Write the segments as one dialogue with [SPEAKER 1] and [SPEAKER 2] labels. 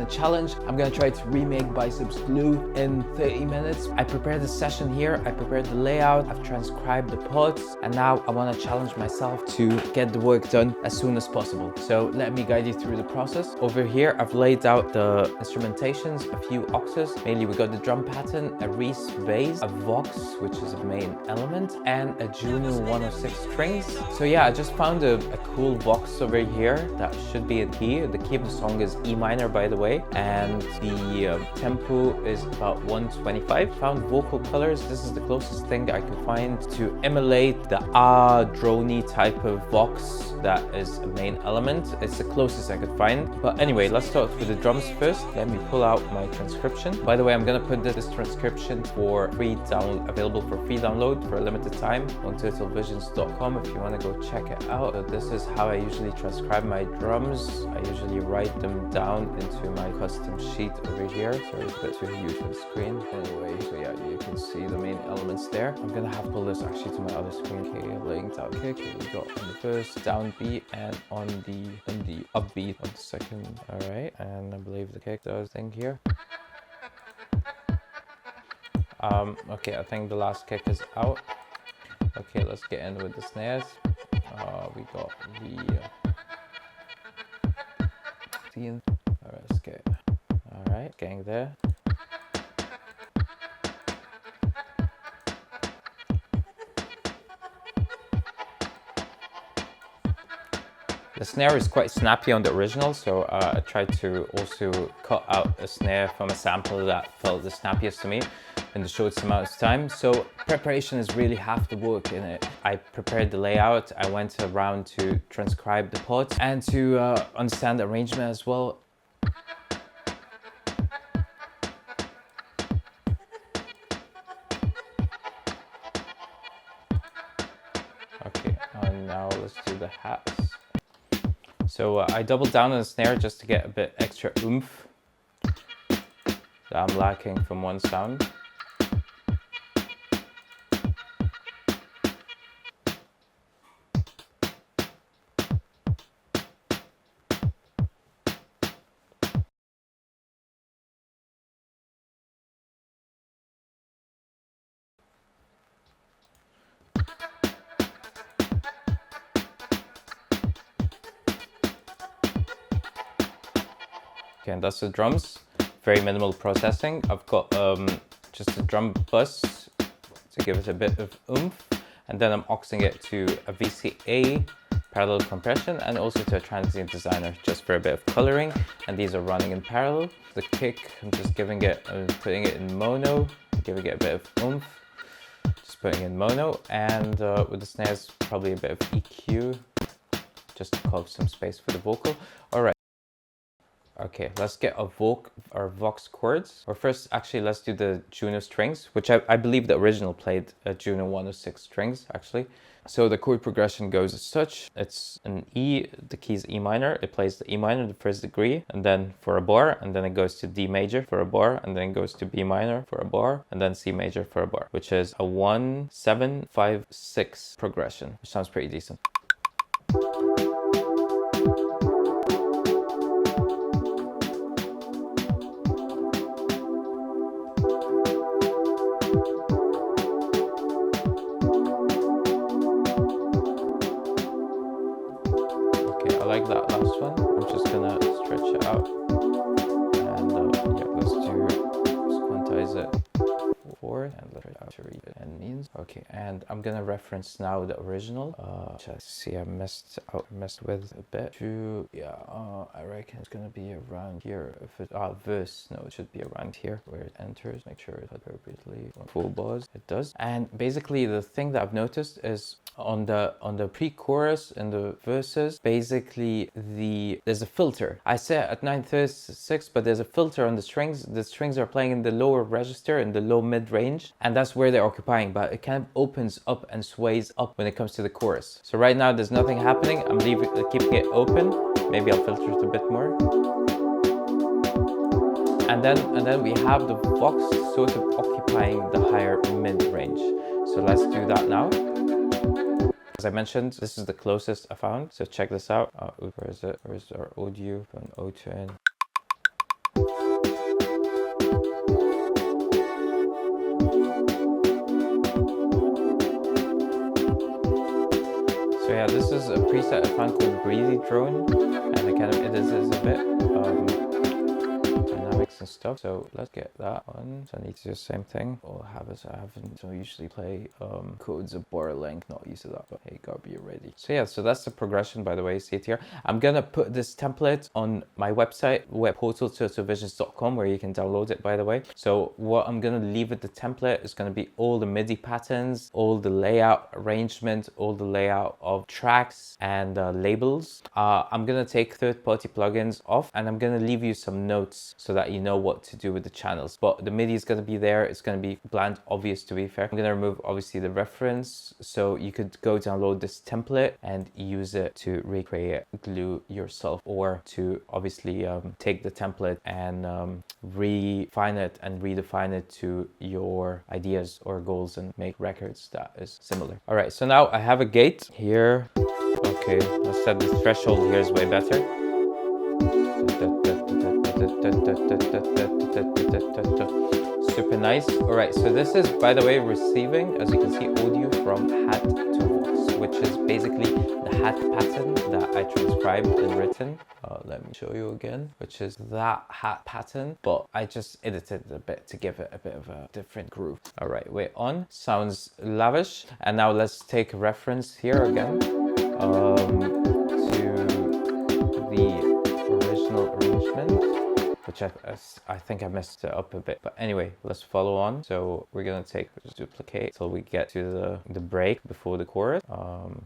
[SPEAKER 1] a challenge. I'm gonna try to remake Bicep Glue in 30 minutes. I prepared the session here, I prepared the layout, I've transcribed the parts, and now I wanna challenge myself to get the work done as soon as possible. So let me guide you through the process. Over here, I've laid out the instrumentations, a few auxes. Mainly we got the drum pattern, a Reese bass, a Vox, which is a main element, and a Juno 106 strings. So yeah, I just found a cool Vox over here that should be in key. The key of the song is E minor, by the way, and the tempo is about 125. Found vocal colors. This is the closest thing I can find to emulate the droney type of Vox that is a main element. It's the closest I could find. But anyway, let's start with the drums first. Let me pull out my transcription. By the way, I'm gonna put this transcription for available for free download for a limited time on totalvisions.com if you want to go check it out. So this is how I usually transcribe my drums. I usually write them down into my custom sheet over here. Sorry, it's a bit too huge for the screen. Anyway, so yeah, you can see the main elements there. I'm gonna have to pull this actually to my other screen. Okay, laying down kick. Here we go on the first downbeat and on the upbeat on the second. All right, and I believe the kick does thing here. Okay, I think the last kick is out. Okay, let's get in with the snares. We got the alright, let's get alright, getting there. The snare is quite snappy on the original, so I tried to also cut out a snare from a sample that felt the snappiest to me in the shortest amount of time. So preparation is really half the work in it. I prepared the layout, I went around to transcribe the parts and to understand the arrangement as well. Okay, and now let's do the hats. So I doubled down on the snare just to get a bit extra oomph that I'm lacking from one sound. Okay, and that's the drums. Very minimal processing. I've got just a drum bus to give it a bit of oomph, and then I'm auxing it to a VCA parallel compression and also to a transient designer just for a bit of coloring, and these are running in parallel. The kick, I'm just giving it, putting it in mono, giving it a bit of oomph, just putting in mono, and with the snares probably a bit of EQ just to carve some space for the vocal. All right. Okay, let's get our Vox chords. Or first, actually, let's do the Juno strings, which I believe the original played a Juno 106 strings, actually. So the chord progression goes as such. It's an E, the key is E minor. It plays the E minor, the first degree, and then for a bar, and then it goes to D major for a bar, and then it goes to B minor for a bar, and then C major for a bar, which is a 1, 7, 5, 6 progression, which sounds pretty decent. I like that last one. I'm just gonna stretch it out, and yeah, let's quantize it forward and let it out to read it and means. Okay, and I'm gonna reference now the original. Which I see I messed with a bit. I reckon it's gonna be around here. If it verse, no, it should be around here where it enters. Make sure it appropriately full bars. It does. And basically, the thing that I've noticed is on the pre-chorus and the verses, basically there's a filter. I said at 936, but there's a filter on the strings. The strings are playing in the lower register, in the low mid range, and that's where they're occupying, but it kind of opens up and sways up when it comes to the chorus. So right now there's nothing happening. I'm keeping it open. Maybe I'll filter it a bit more. And then we have the Vox sort of occupying the higher mid range. So let's do that now. As I mentioned, this is the closest I found, so check this out. Where is it? Where's our audio? An O to N. yeah, this is a preset I found called Breezy Drone, and it is a bit dynamics and stuff. So let's get that on. So I need to do the same thing. All I have is I haven't. So I usually play codes of bar length. Not used to that, but hey, gotta be ready. So yeah, so that's the progression. By the way, see it here. I'm gonna put this template on my website, webportal2tovisions.com, where you can download it. By the way, so what I'm gonna leave with the template is gonna be all the MIDI patterns, all the layout arrangement, all the layout of tracks and labels. I'm gonna take third-party plugins off, and I'm gonna leave you some notes so that you know what to do with the channels. But the MIDI is gonna be there. It's gonna be bland, obvious to be fair. I'm gonna remove obviously the reference, so you could go download this template and use it to recreate glue yourself, or to obviously take the template and refine it and redefine it to your ideas or goals and make records that is similar. All right, so now I have a gate here. Okay, let's set the threshold here is way better. Super nice. All right, so this is, by the way, receiving, as you can see, audio from hat to vox, which is basically the hat pattern that I transcribed and written. Let me show you again, which is that hat pattern, but I just edited it a bit to give it a bit of a different groove. All right, we're on. Sounds lavish. And now let's take a reference here again to the original arrangement, which I think I messed it up a bit, but anyway, let's follow on. So we're gonna just duplicate till we get to the break before the chorus,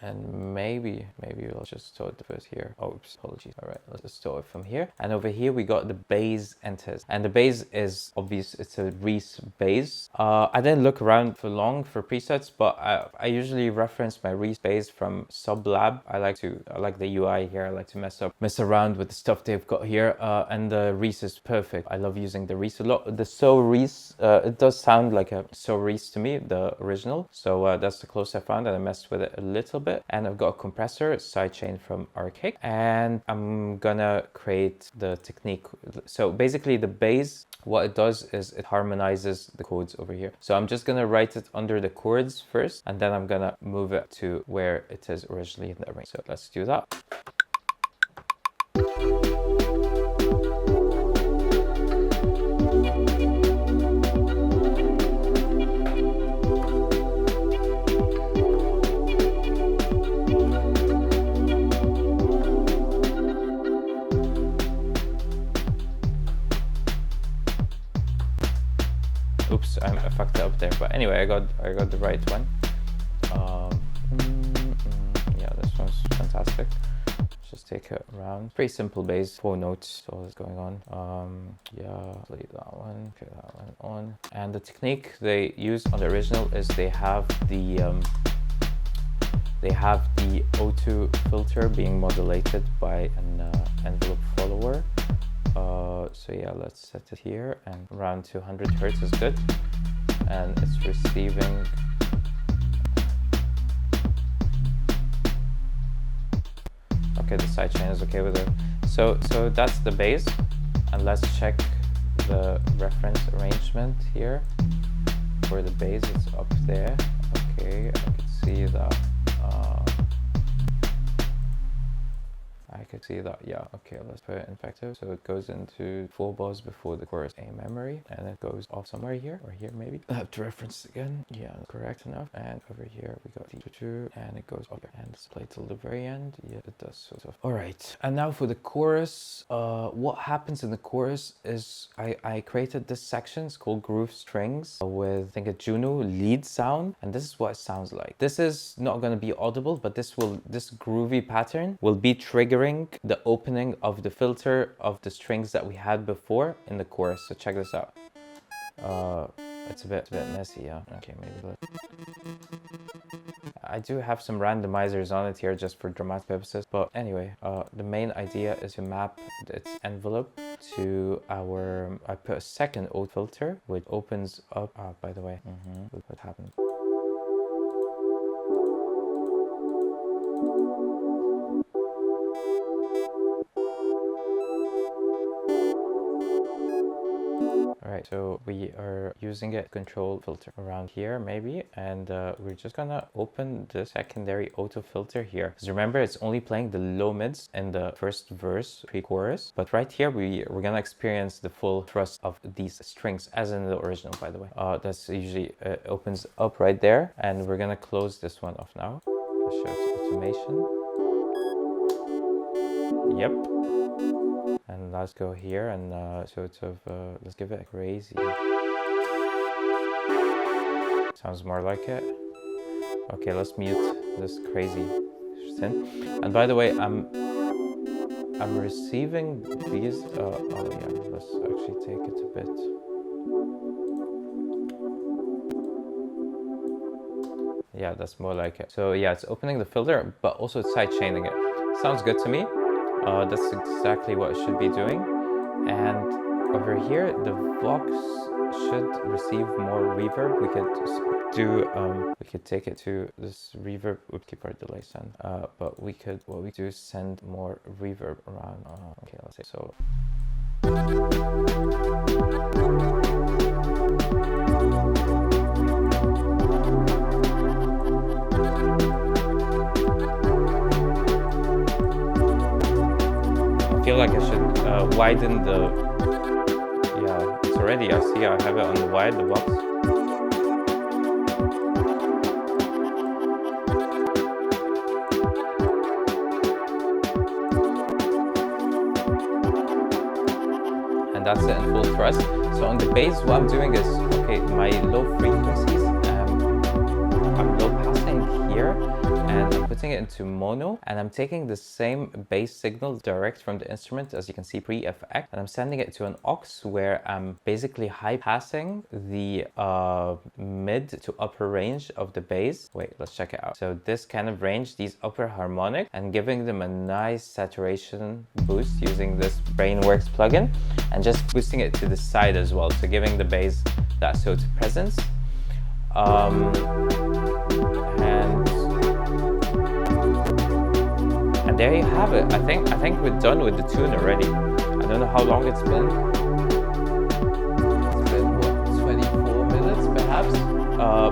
[SPEAKER 1] and maybe we'll just start the first here. Oh, oops, apologies. All right, let's just start it from here, and over here we got the bass enters, and the bass is obvious. It's a Reese bass. I didn't look around for long for presets, but I usually reference my Reese bass from Sublab. I like the UI here. I like to mess around with the stuff they've got here, and the Reese is perfect. I love using the Reese a lot. The So Reese, it does sound like a So Reese to me, the original. So that's the closest I found, and I messed with it a little bit. And I've got a compressor, sidechain from Arcade, and I'm gonna create the technique. So basically the bass, what it does is it harmonizes the chords over here. So I'm just gonna write it under the chords first, and then I'm gonna move it to where it is originally in the arrangement. So let's do that. Oops, I fucked it up there, but anyway, I got the right one. Yeah, this one's fantastic. Just take it around. Pretty simple bass, 4 notes, all that's going on. Yeah, play that one, put that one on. And the technique they use on the original is they have the O2 filter being modulated by an envelope follower. So yeah, let's set it here, and around 200 hertz is good, and it's receiving. Okay, the sidechain is okay with it. So that's the bass, and let's check the reference arrangement here. For the bass, it's up there. Okay, I could see that. I could see that, yeah. Okay, let's put it in effective. So it goes into 4 bars before the chorus A memory, and it goes off somewhere here, or here maybe. I have to reference it again. Yeah, correct enough. And over here we got D2, and it goes up here. And let's play till the very end. Yeah, it does sort of. All right, and now for the chorus. What happens in the chorus is I created this section. It's called Groove Strings with, I think, a Juno lead sound, and this is what it sounds like. This is not going to be audible, but this groovy pattern will be triggering the opening of the filter of the strings that we had before in the chorus. So check this out. It's a bit messy, yeah. Okay, maybe I do have some randomizers on it here just for dramatic purposes, but anyway, the main idea is to map its envelope to our. I put a second O filter which opens up. By the way, look what happened. All right, right, so we are using a control filter around here maybe, and we're just gonna open the secondary auto filter here. Because remember, it's only playing the low mids in the first verse, pre-chorus, but right here we're gonna experience the full thrust of these strings, as in the original, by the way. That's usually opens up right there, and we're gonna close this one off now. I'll show it automation. Yep. And let's go here and let's give it a crazy. Sounds more like it. Okay, let's mute this crazy synth. And by the way, I'm receiving these. Oh yeah, let's actually take it a bit. Yeah, that's more like it. So yeah, it's opening the filter, but also it's side chaining it. Sounds good to me. That's exactly what it should be doing. And over here, the Vox should receive more reverb. We could we could take it to this reverb. Would keep our delays on. But what we do is send more reverb around. Okay, let's say so. I feel like I should widen the. Yeah, it's already. I see. I have it on the wide, the box. And that's it in full thrust. So on the bass, what I'm doing is, okay, my low frequencies, I'm low passing here, and I'm putting it into mono, and I'm taking the same bass signal direct from the instrument, as you can see, pre-FX, and I'm sending it to an aux where I'm basically high passing the mid to upper range of the bass. Wait, let's check it out. So this kind of range, these upper harmonic, and giving them a nice saturation boost using this Brainworks plugin, and just boosting it to the side as well, so giving the bass that sort of presence. And there you have it. I think we're done with the tune already. I don't know how long it's been. It's been what, 24 minutes perhaps?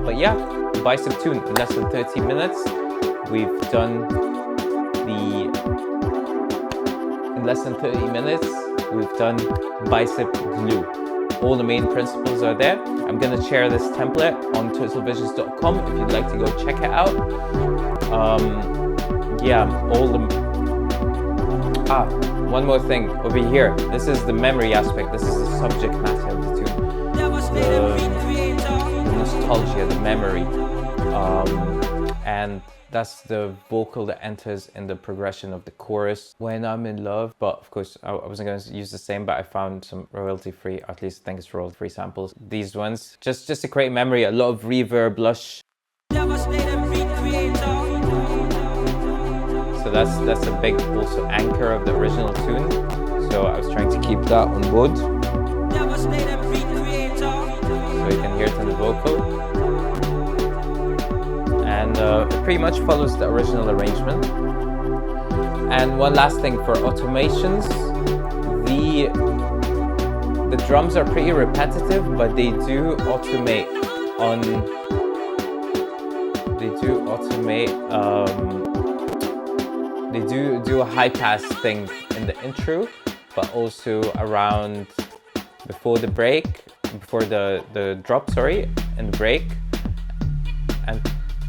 [SPEAKER 1] But yeah, Bicep tune, less than 30 minutes. We've done in less than 30 minutes, we've done Bicep Glue. All the main principles are there. I'm gonna share this template on totalvisions.com if you'd like to go check it out. Yeah, one more thing over here. This is the memory aspect. This is the subject matter of the tune. The nostalgia, the memory. And that's the vocal that enters in the progression of the chorus. When I'm in love, but of course I wasn't going to use the same, but I found some royalty-free, at least I think it's royalty-free samples. These ones, just to create memory, a lot of reverb, lush. So that's a big also anchor of the original tune. So I was trying to keep that on board. So you can hear it in the vocal. And it pretty much follows the original arrangement. And one last thing for automations, the drums are pretty repetitive, but they do automate they do a high pass thing in the intro, but also around before the drop, in the break, and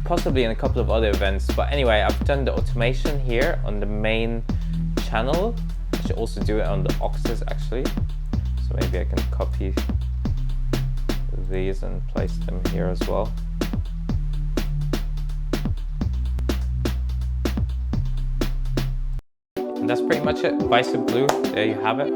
[SPEAKER 1] possibly in a couple of other events. But anyway, I've done the automation here on the main channel. I should also do it on the auxes actually. So maybe I can copy these and place them here as well. And that's pretty much it. Bicep Glue, there you have it.